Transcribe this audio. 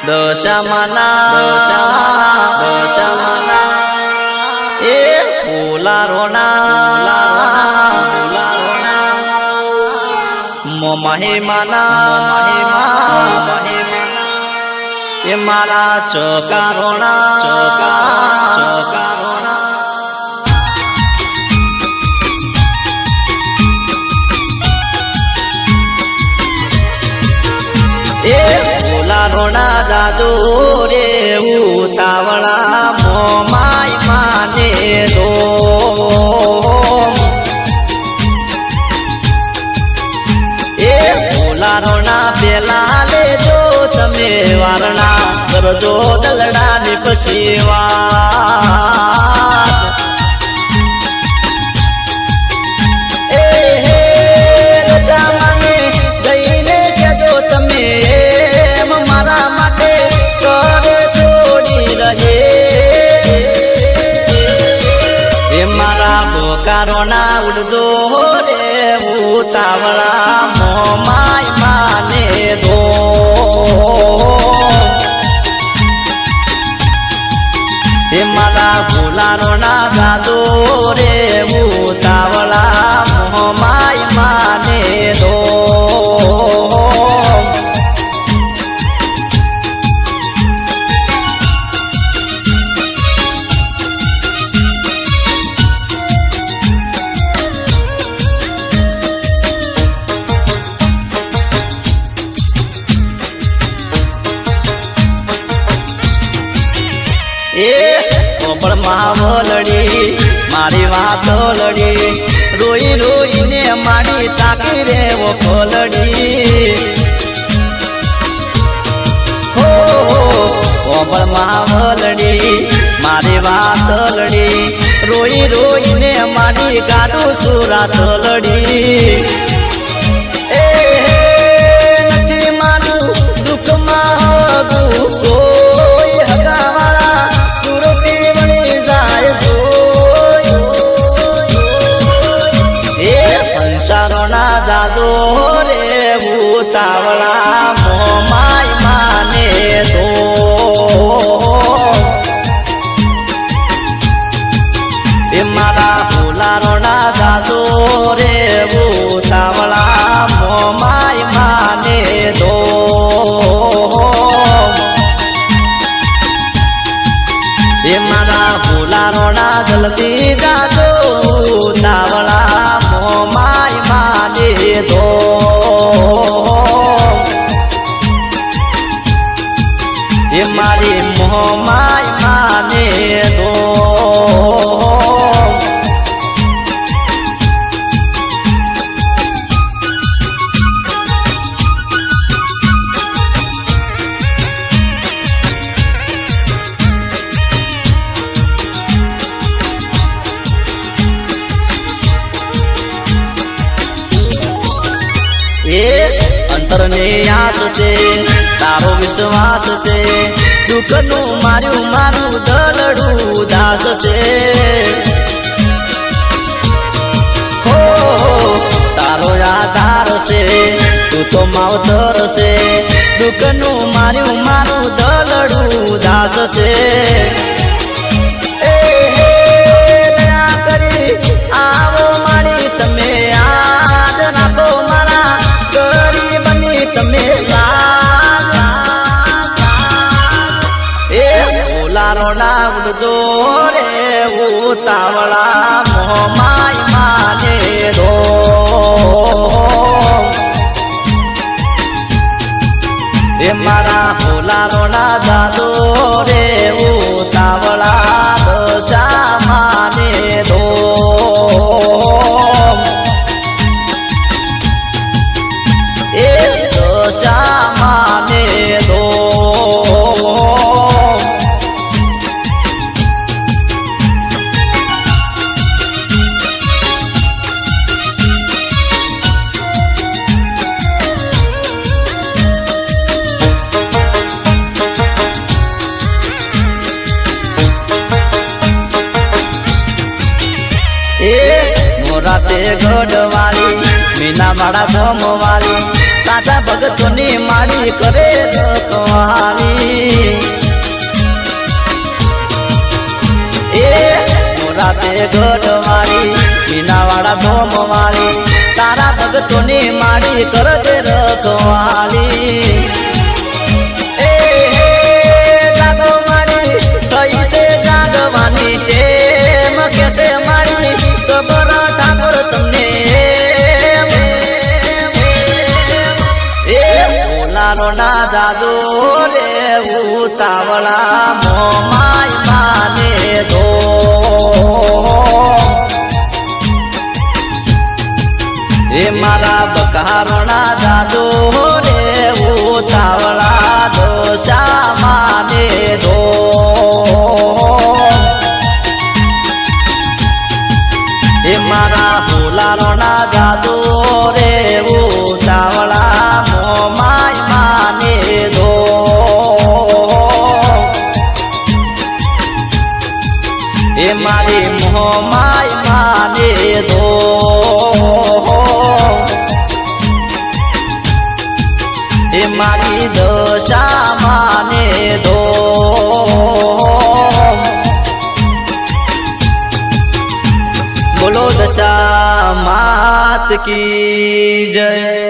દશામાના એ ફૂલારોના મહિમાના એ મારા ચકારોણા એ ફૂલારોણા જાજો રે ઉતાવળા મોમાય માને દો એ ફૂલારોણા પેલા લેજો તમે વારણા કરજો દલડા ની પછી વાત એ હે રજા માને જઈને કેજો તમે મારા માટે કર જોડી રહે એ મારા બોકારોના ઉડજો રે ઉતાવળા મોમાય માને દો એ મારા ફૂલારોના ગાદો રે ઉતાવળા મોમાય માને દો એ કોપળ માવલડી મારી વાતો લડી રોઈ રોઈને મારી તાકી રે ઓ ખોલડી હો કોપળ માવલડી મારી વાતો લડી રોઈ રોઈને મારી ગાડું સુરાત લડી એ નથી મારું દુઃખમાં કોઈ હગાવાળા પંચારોના જાદો રે ઉતાવળા મોમાય માને દો એ મારા ફૂલારોના જાદો રે ઉતાવળા મોમાય માને દો એ મારા ફૂલારોના જલ્દી જાદો ઉતાવળા મોમાય માને દો એ મારી મોમાય માને દો એ અંતરની આસ છે તારો વિશ્વાસ છે દુઃખનું મારું દલડું દાસ છે હો તારો આધાર છે તું તો માવતર છે દુઃખનું મારું દલડું દાસ છે એ દયા કરી આવો મારી તમે યાદ નાખો મારા ગરીબની તમે એ ફૂલારોના ઉડજો રે ઉતાવળા મોમાય માને દો એ મારા ફૂલારોના દાદો રે ઉતાવળા દશા માને દો એ દશા માને દો એ મોરાતે ગઢવાળી મીના વાળા ગોમવાળી સાચા ભગતોની માળી કરે રખવાળી એ રાતે ગઢવાળી મીનાવાળા ધોમવાળી તારા ભગતોની માળી કરજે રખવાળી એ જાગો માળી થઈ છે જાગવાની ટેમ કેસે માળી ખબર ઠાકોર તમને એ બોલારો ના જાદો રે ઉતાવળા મોમાય માને દો એ મારા બકારોના જાદો રે ઉતાવળા દોષા માને દો એ મારા ભોલારોના જાદો રે ઉતાવળા મોમાય માને દો એ મારી મોમાય માને દો એ મારી દશા માને દો બોલો દશા માત કી જય।